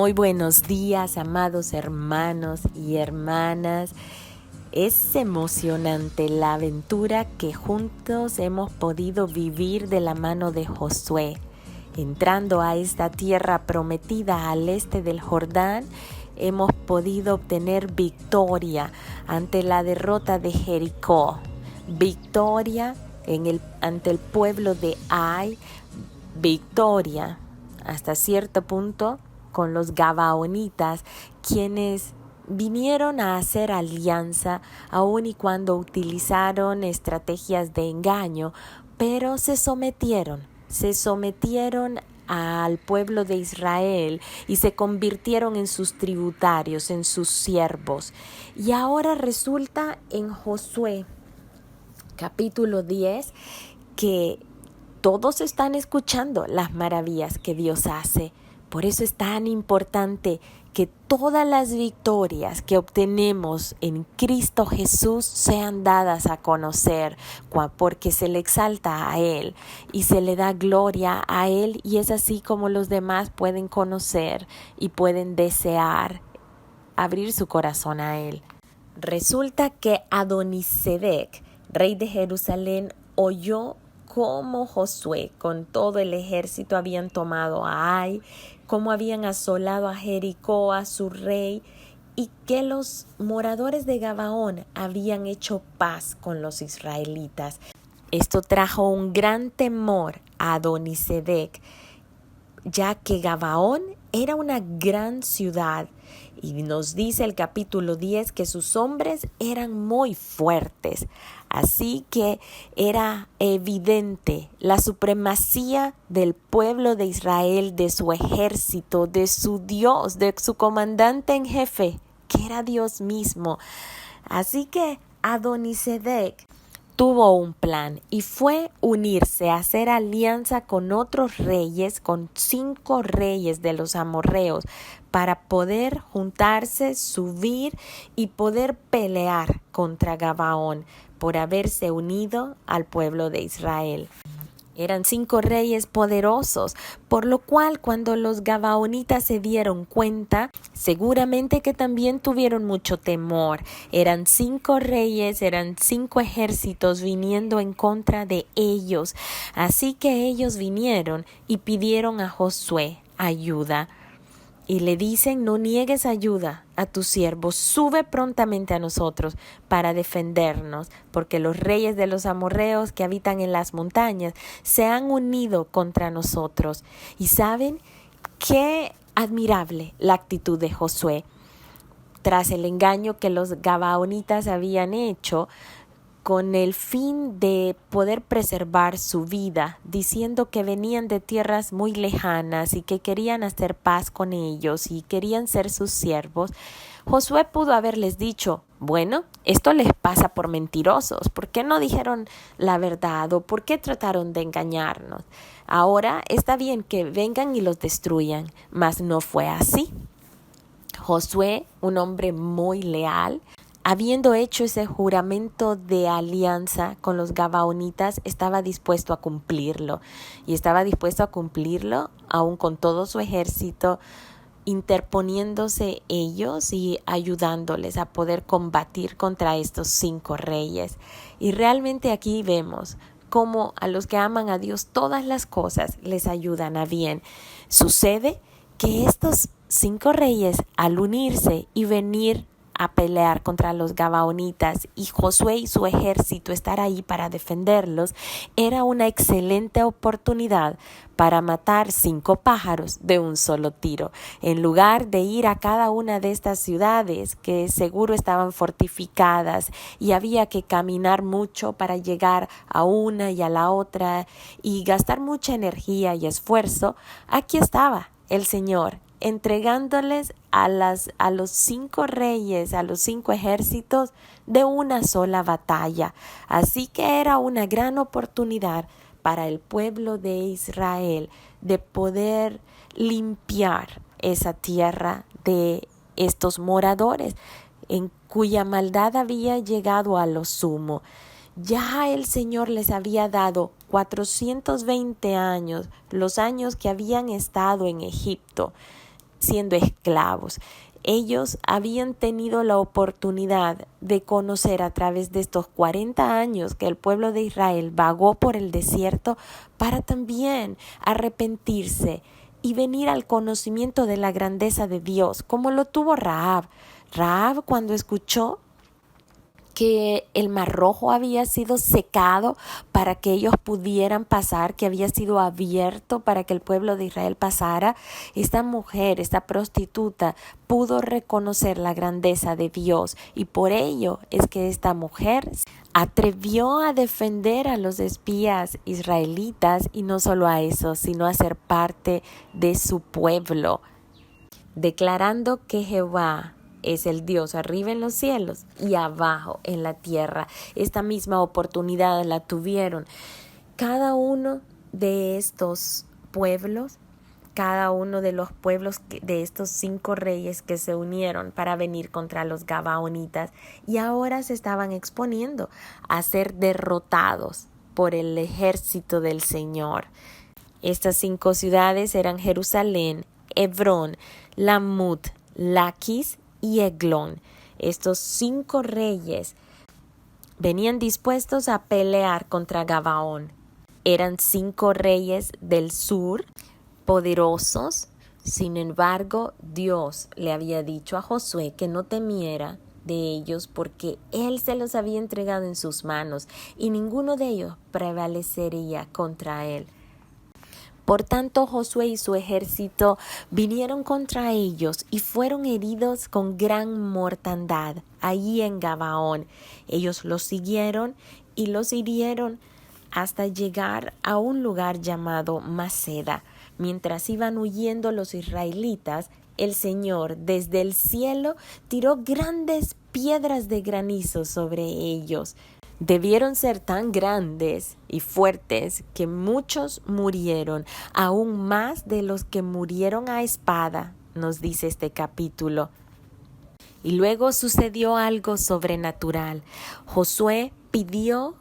Muy buenos días, amados hermanos y hermanas. Es emocionante la aventura que juntos hemos podido vivir de la mano de Josué. Entrando a esta tierra prometida al este del Jordán, hemos podido obtener victoria ante la derrota de Jericó, victoria ante el pueblo de Ai, victoria hasta cierto punto con los gabaonitas, quienes vinieron a hacer alianza aun y cuando utilizaron estrategias de engaño, pero se sometieron al pueblo de Israel y se convirtieron en sus tributarios, en sus siervos. Y ahora resulta en Josué, capítulo 10, que todos están escuchando las maravillas que Dios hace. Por eso es tan importante que todas las victorias que obtenemos en Cristo Jesús sean dadas a conocer, porque se le exalta a Él y se le da gloria a Él, y es así como los demás pueden conocer y pueden desear abrir su corazón a Él. Resulta que Adonisedec, rey de Jerusalén, oyó cómo Josué con todo el ejército habían tomado a Ai, cómo habían asolado a Jericó, a su rey, y que los moradores de Gabaón habían hecho paz con los israelitas. Esto trajo un gran temor a Adonisedec, ya que Gabaón era una gran ciudad, y nos dice el capítulo 10 que sus hombres eran muy fuertes. Así que era evidente la supremacía del pueblo de Israel, de su ejército, de su Dios, de su comandante en jefe, que era Dios mismo. Así que Adonisedec tuvo un plan y fue unirse, a hacer alianza con otros reyes, con 5 reyes de los amorreos, para poder juntarse, subir y poder pelear contra Gabaón por haberse unido al pueblo de Israel. Eran 5 reyes poderosos, por lo cual cuando los gabaonitas se dieron cuenta, seguramente que también tuvieron mucho temor. Eran 5 reyes, eran 5 ejércitos viniendo en contra de ellos. Así que ellos vinieron y pidieron a Josué ayuda. Y le dicen: no niegues ayuda a tus siervos, sube prontamente a nosotros para defendernos, porque los reyes de los amorreos que habitan en las montañas se han unido contra nosotros. Y saben qué admirable la actitud de Josué. Tras el engaño que los gabaonitas habían hecho, con el fin de poder preservar su vida, diciendo que venían de tierras muy lejanas y que querían hacer paz con ellos y querían ser sus siervos, Josué pudo haberles dicho: bueno, esto les pasa por mentirosos, ¿por qué no dijeron la verdad o por qué trataron de engañarnos? Ahora está bien que vengan y los destruyan, mas no fue así. Josué, un hombre muy leal, habiendo hecho ese juramento de alianza con los gabaonitas, estaba dispuesto a cumplirlo. Y estaba dispuesto a cumplirlo aún con todo su ejército, interponiéndose ellos y ayudándoles a poder combatir contra estos 5 reyes. Y realmente aquí vemos cómo a los que aman a Dios todas las cosas les ayudan a bien. Sucede que estos 5 reyes, al unirse y venir a pelear contra los gabaonitas, y Josué y su ejército estar ahí para defenderlos, era una excelente oportunidad para matar 5 pájaros de un solo tiro. En lugar de ir a cada una de estas ciudades que seguro estaban fortificadas y había que caminar mucho para llegar a una y a la otra y gastar mucha energía y esfuerzo, aquí estaba el Señor entregándoles a los 5 reyes, a los 5 ejércitos, de una sola batalla. Así que era una gran oportunidad para el pueblo de Israel de poder limpiar esa tierra de estos moradores en cuya maldad había llegado a lo sumo. Ya el Señor les había dado 420 años, los años que habían estado en Egipto, siendo esclavos. Ellos habían tenido la oportunidad de conocer a través de estos 40 años que el pueblo de Israel vagó por el desierto para también arrepentirse y venir al conocimiento de la grandeza de Dios, como lo tuvo Rahab. Rahab, cuando escuchó que el Mar Rojo había sido secado para que ellos pudieran pasar, que había sido abierto para que el pueblo de Israel pasara, esta mujer, esta prostituta, pudo reconocer la grandeza de Dios, y por ello es que esta mujer atrevió a defender a los espías israelitas, y no solo a eso, sino a ser parte de su pueblo, declarando que Jehová es el Dios arriba en los cielos y abajo en la tierra. Esta misma oportunidad la tuvieron cada uno de estos pueblos, cada uno de los pueblos de estos 5 reyes que se unieron para venir contra los gabaonitas, y ahora se estaban exponiendo a ser derrotados por el ejército del Señor. Estas 5 ciudades eran Jerusalén, Hebrón, Lamut, Laquis y Eglón. Estos 5 reyes venían dispuestos a pelear contra Gabaón. Eran 5 reyes del sur, poderosos. Sin embargo, Dios le había dicho a Josué que no temiera de ellos, porque él se los había entregado en sus manos y ninguno de ellos prevalecería contra él. Por tanto, Josué y su ejército vinieron contra ellos y fueron heridos con gran mortandad allí en Gabaón. Ellos los siguieron y los hirieron hasta llegar a un lugar llamado Maceda. Mientras iban huyendo los israelitas, el Señor desde el cielo tiró grandes piedras de granizo sobre ellos. Debieron ser tan grandes y fuertes que muchos murieron, aún más de los que murieron a espada, nos dice este capítulo. Y luego sucedió algo sobrenatural. Josué pidió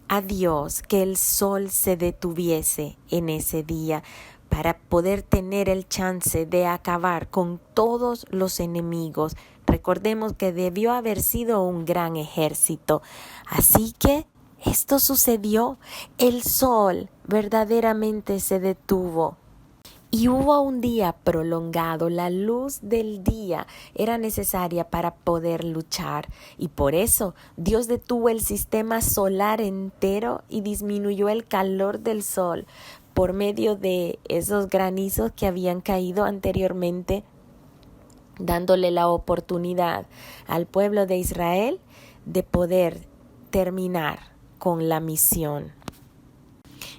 a Dios que el sol se detuviese en ese día para poder tener el chance de acabar con todos los enemigos. Recordemos que debió haber sido un gran ejército. Así que esto sucedió. El sol verdaderamente se detuvo. Y hubo un día prolongado. La luz del día era necesaria para poder luchar. Y por eso Dios detuvo el sistema solar entero y disminuyó el calor del sol por medio de esos granizos que habían caído anteriormente, dándole la oportunidad al pueblo de Israel de poder terminar con la misión.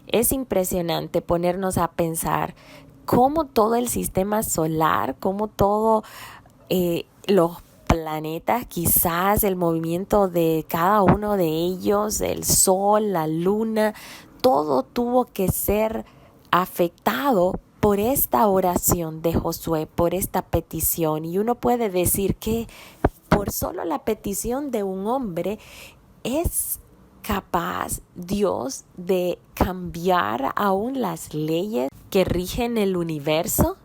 Es impresionante ponernos a pensar cómo todo el sistema solar, cómo todos los planetas, quizás el movimiento de cada uno de ellos, el sol, la luna, todo tuvo que ser afectado por esta oración de Josué, por esta petición. Y uno puede decir que por solo la petición de un hombre es capaz Dios de cambiar aún las leyes que rigen el universo.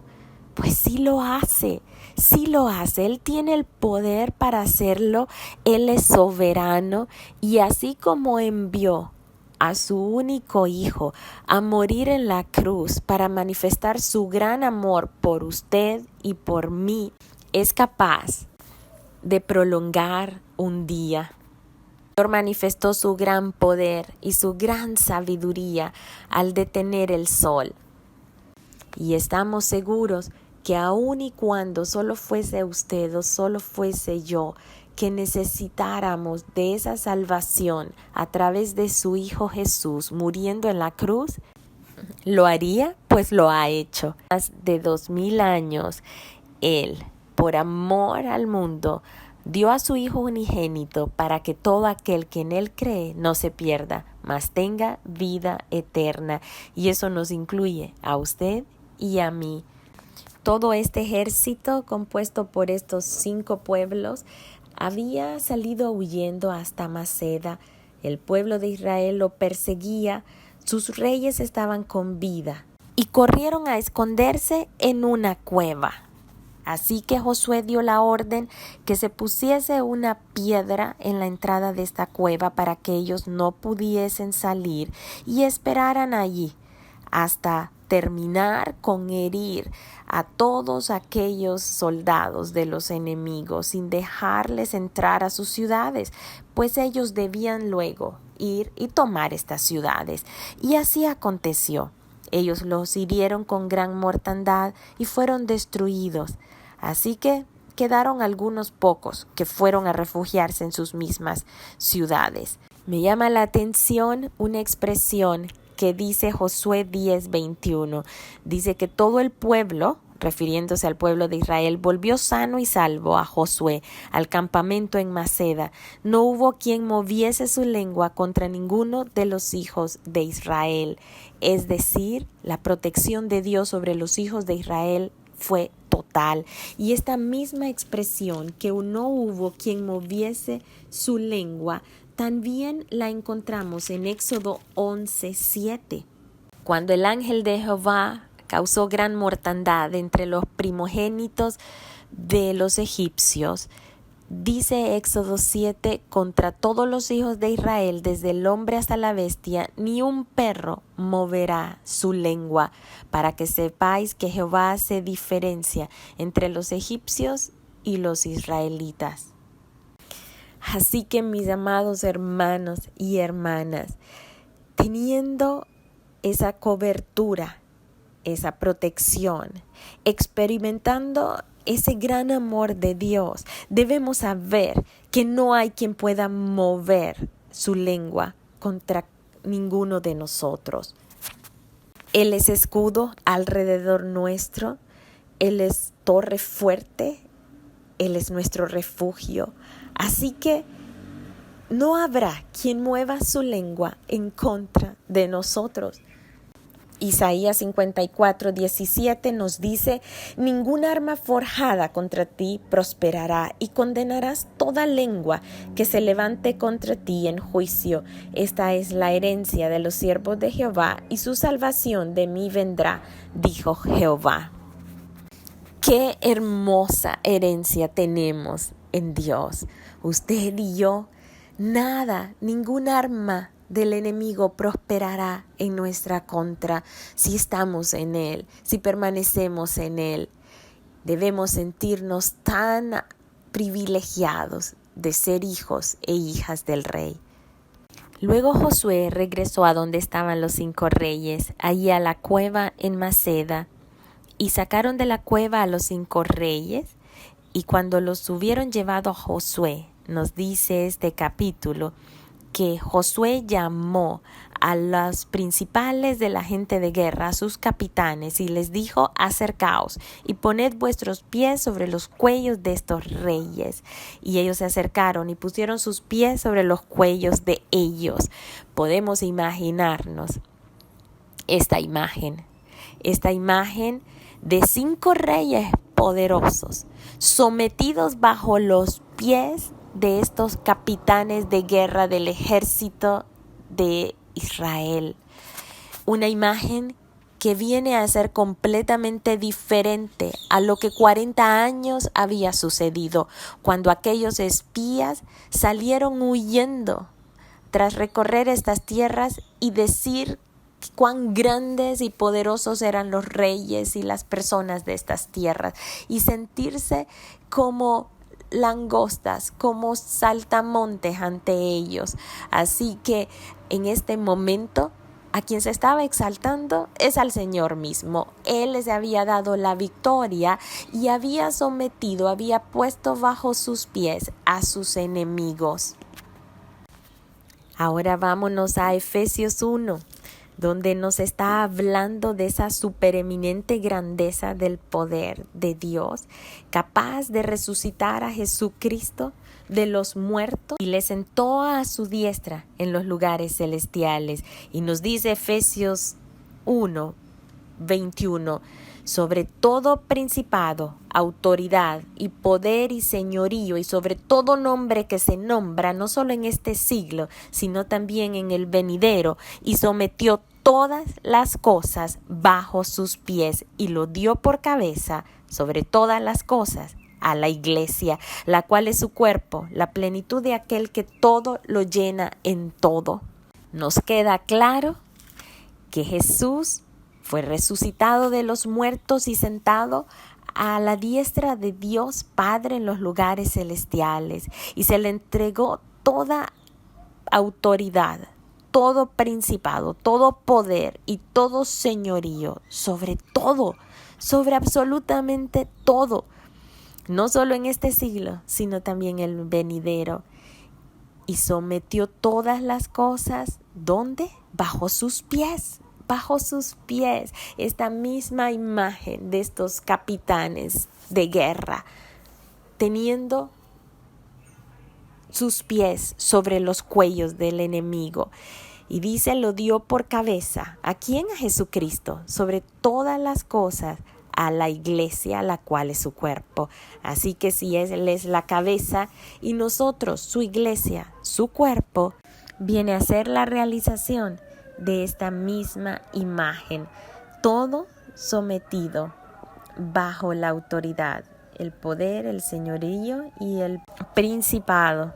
Pues sí lo hace, sí lo hace. Él tiene el poder para hacerlo. Él es soberano, y así como envió a su único hijo a morir en la cruz para manifestar su gran amor por usted y por mí, es capaz de prolongar un día. El Señor manifestó su gran poder y su gran sabiduría al detener el sol. Y estamos seguros que aun y cuando solo fuese usted o solo fuese yo, que necesitáramos de esa salvación a través de su Hijo Jesús muriendo en la cruz, ¿lo haría? Pues lo ha hecho. Más de 2000 años, Él, por amor al mundo, dio a su Hijo unigénito para que todo aquel que en Él cree no se pierda, mas tenga vida eterna. Y eso nos incluye a usted y a mí. Todo este ejército compuesto por estos 5 pueblos había salido huyendo hasta Maceda. El pueblo de Israel lo perseguía. Sus reyes estaban con vida y corrieron a esconderse en una cueva. Así que Josué dio la orden que se pusiese una piedra en la entrada de esta cueva para que ellos no pudiesen salir y esperaran allí hasta terminar con herir a todos aquellos soldados de los enemigos sin dejarles entrar a sus ciudades, pues ellos debían luego ir y tomar estas ciudades. Y así aconteció. Ellos los hirieron con gran mortandad y fueron destruidos. Así que quedaron algunos pocos que fueron a refugiarse en sus mismas ciudades. Me llama la atención una expresión que dice Josué 10:21. Dice que todo el pueblo, refiriéndose al pueblo de Israel, volvió sano y salvo a Josué al campamento en Maceda. No hubo quien moviese su lengua contra ninguno de los hijos de Israel. Es decir, la protección de Dios sobre los hijos de Israel fue total. Y esta misma expresión, que no hubo quien moviese su lengua, también la encontramos en Éxodo 11:7. Cuando el ángel de Jehová causó gran mortandad entre los primogénitos de los egipcios, dice Éxodo 7, contra todos los hijos de Israel, desde el hombre hasta la bestia, ni un perro moverá su lengua, para que sepáis que Jehová hace diferencia entre los egipcios y los israelitas. Así que mis amados hermanos y hermanas, teniendo esa cobertura, esa protección, experimentando ese gran amor de Dios, debemos saber que no hay quien pueda mover su lengua contra ninguno de nosotros. Él es escudo alrededor nuestro, Él es torre fuerte, Él es nuestro refugio. Así que no habrá quien mueva su lengua en contra de nosotros. Isaías 54:17 nos dice: ningún arma forjada contra ti prosperará, y condenarás toda lengua que se levante contra ti en juicio. Esta es la herencia de los siervos de Jehová, y su salvación de mí vendrá, dijo Jehová. Qué hermosa herencia tenemos en Dios. Usted y yo, ningún arma del enemigo prosperará en nuestra contra si estamos en Él, si permanecemos en Él. Debemos sentirnos tan privilegiados de ser hijos e hijas del Rey. Luego Josué regresó a donde estaban los 5 reyes, allí a la cueva en Maceda, y sacaron de la cueva a los 5 reyes, y cuando los hubieron llevado a Josué, nos dice este capítulo, que Josué llamó a los principales de la gente de guerra, a sus capitanes, y les dijo: acercaos y poned vuestros pies sobre los cuellos de estos reyes. Y ellos se acercaron y pusieron sus pies sobre los cuellos de ellos. Podemos imaginarnos esta imagen de 5 reyes poderosos, sometidos bajo los pies de estos capitanes de guerra del ejército de Israel. Una imagen que viene a ser completamente diferente a lo que 40 años había sucedido, cuando aquellos espías salieron huyendo tras recorrer estas tierras y decir cuán grandes y poderosos eran los reyes y las personas de estas tierras, y sentirse como langostas, como saltamontes ante ellos. Así que en este momento a quien se estaba exaltando es al Señor mismo. Él les había dado la victoria y había puesto bajo sus pies a sus enemigos. Ahora vámonos a Efesios 1, donde nos está hablando de esa supereminente grandeza del poder de Dios, capaz de resucitar a Jesucristo de los muertos y le sentó a su diestra en los lugares celestiales. Y nos dice Efesios 1:21, sobre todo principado, autoridad y poder y señorío, y sobre todo nombre que se nombra, no solo en este siglo, sino también en el venidero, y sometió todas las cosas bajo sus pies y lo dio por cabeza sobre todas las cosas a la iglesia, la cual es su cuerpo, la plenitud de aquel que todo lo llena en todo. Nos queda claro que Jesús fue resucitado de los muertos y sentado a la diestra de Dios Padre en los lugares celestiales, y se le entregó toda autoridad, todo principado, todo poder y todo señorío sobre todo, sobre absolutamente todo, no solo en este siglo, sino también el venidero. Y sometió todas las cosas, ¿dónde? Bajo sus pies. Bajo sus pies, esta misma imagen de estos capitanes de guerra, teniendo sus pies sobre los cuellos del enemigo. Y dice, lo dio por cabeza. ¿A quién? A Jesucristo, sobre todas las cosas, a la iglesia, la cual es su cuerpo. Así que si Él es la cabeza y nosotros, su iglesia, su cuerpo, viene a ser la realización de esta misma imagen, todo sometido bajo la autoridad, el poder, el señorío y el principado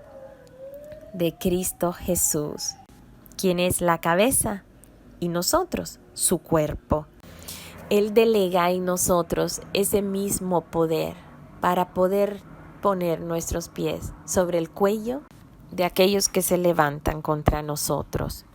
de Cristo Jesús, quien es la cabeza y nosotros, su cuerpo. Él delega en nosotros ese mismo poder para poder poner nuestros pies sobre el cuello de aquellos que se levantan contra nosotros.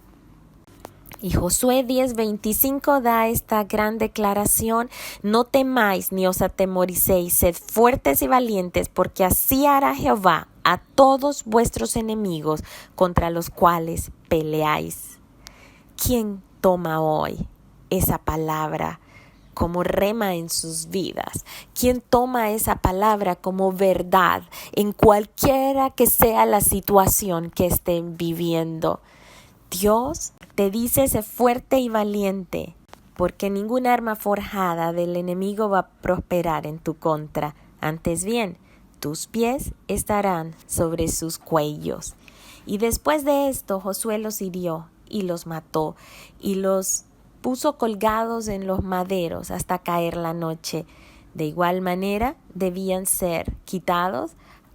Y Josué 10:25 da esta gran declaración: no temáis ni os atemoricéis, sed fuertes y valientes, porque así hará Jehová a todos vuestros enemigos contra los cuales peleáis. ¿Quién toma hoy esa palabra como rema en sus vidas? ¿Quién toma esa palabra como verdad en cualquiera que sea la situación que estén viviendo? Dios te dice, sé fuerte y valiente, porque ninguna arma forjada del enemigo va a prosperar en tu contra. Antes bien, tus pies estarán sobre sus cuellos. Y después de esto, Josué los hirió y los mató, y los puso colgados en los maderos hasta caer la noche. De igual manera, debían ser quitados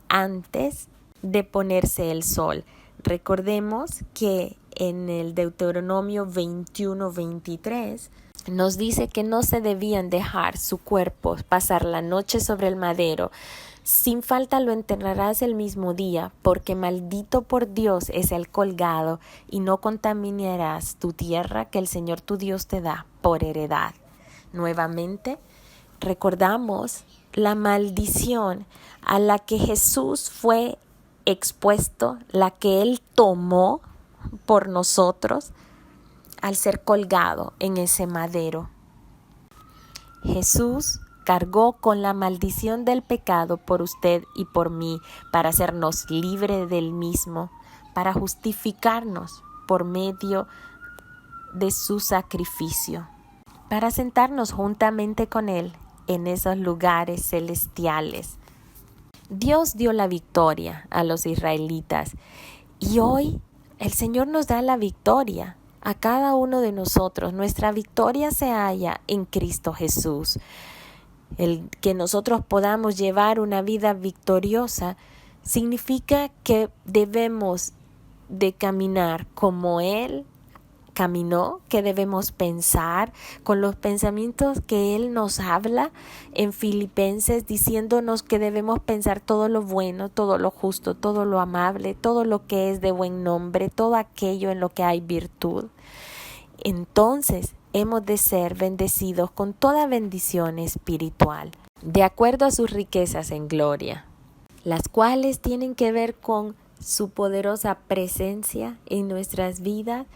antes de ponerse el sol. Recordemos que en el Deuteronomio 21:23 nos dice que no se debían dejar su cuerpo pasar la noche sobre el madero. Sin falta lo enterrarás el mismo día, porque maldito por Dios es el colgado, y no contaminarás tu tierra que el Señor tu Dios te da por heredad. Nuevamente, recordamos la maldición a la que Jesús fue expuesto, la que Él tomó por nosotros al ser colgado en ese madero. Jesús cargó con la maldición del pecado por usted y por mí, para hacernos libres del mismo, para justificarnos por medio de su sacrificio, para sentarnos juntamente con Él en esos lugares celestiales. Dios dio la victoria a los israelitas, y hoy el Señor nos da la victoria a cada uno de nosotros. Nuestra victoria se halla en Cristo Jesús. El que nosotros podamos llevar una vida victoriosa significa que debemos de caminar como Él caminó, que debemos pensar con los pensamientos que Él nos habla en Filipenses, diciéndonos que debemos pensar todo lo bueno, todo lo justo, todo lo amable, todo lo que es de buen nombre, todo aquello en lo que hay virtud. Entonces hemos de ser bendecidos con toda bendición espiritual, de acuerdo a sus riquezas en gloria, las cuales tienen que ver con su poderosa presencia en nuestras vidas,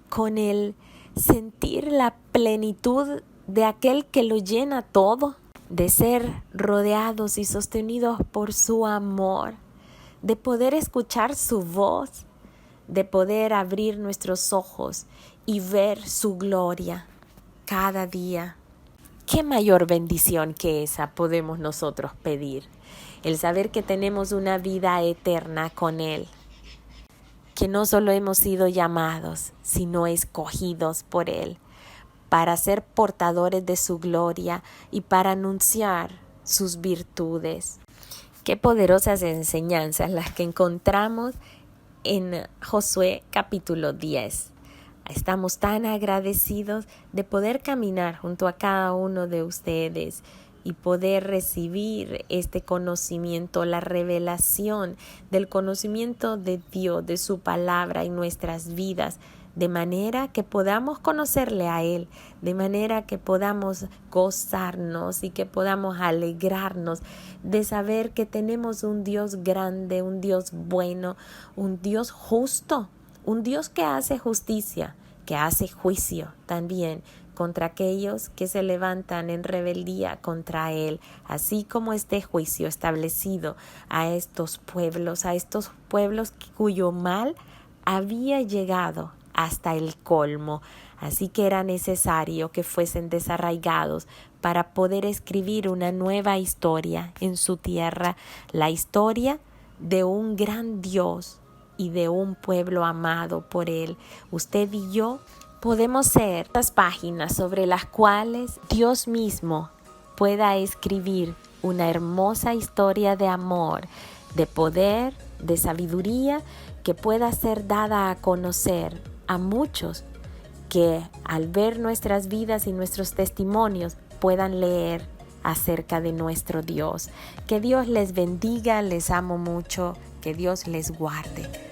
con el sentir la plenitud de aquel que lo llena todo, de ser rodeados y sostenidos por su amor, de poder escuchar su voz, de poder abrir nuestros ojos y ver su gloria cada día. ¿Qué mayor bendición que esa podemos nosotros pedir? El saber que tenemos una vida eterna con Él. que no solo hemos sido llamados, sino escogidos por Él para ser portadores de su gloria y para anunciar sus virtudes. Qué poderosas enseñanzas las que encontramos en Josué capítulo 10. Estamos tan agradecidos de poder caminar junto a cada uno de ustedes y poder recibir este conocimiento, la revelación del conocimiento de Dios, de su palabra en nuestras vidas, de manera que podamos conocerle a Él, de manera que podamos gozarnos y que podamos alegrarnos de saber que tenemos un Dios grande, un Dios bueno, un Dios justo, un Dios que hace justicia, que hace juicio también contra aquellos que se levantan en rebeldía contra Él, así como este juicio establecido a estos pueblos cuyo mal había llegado hasta el colmo. Así que era necesario que fuesen desarraigados para poder escribir una nueva historia en su tierra, la historia de un gran Dios y de un pueblo amado por Él. Usted y yo podemos ser las páginas sobre las cuales Dios mismo pueda escribir una hermosa historia de amor, de poder, de sabiduría, que pueda ser dada a conocer a muchos que al ver nuestras vidas y nuestros testimonios puedan leer acerca de nuestro Dios. Que Dios les bendiga, les amo mucho, que Dios les guarde.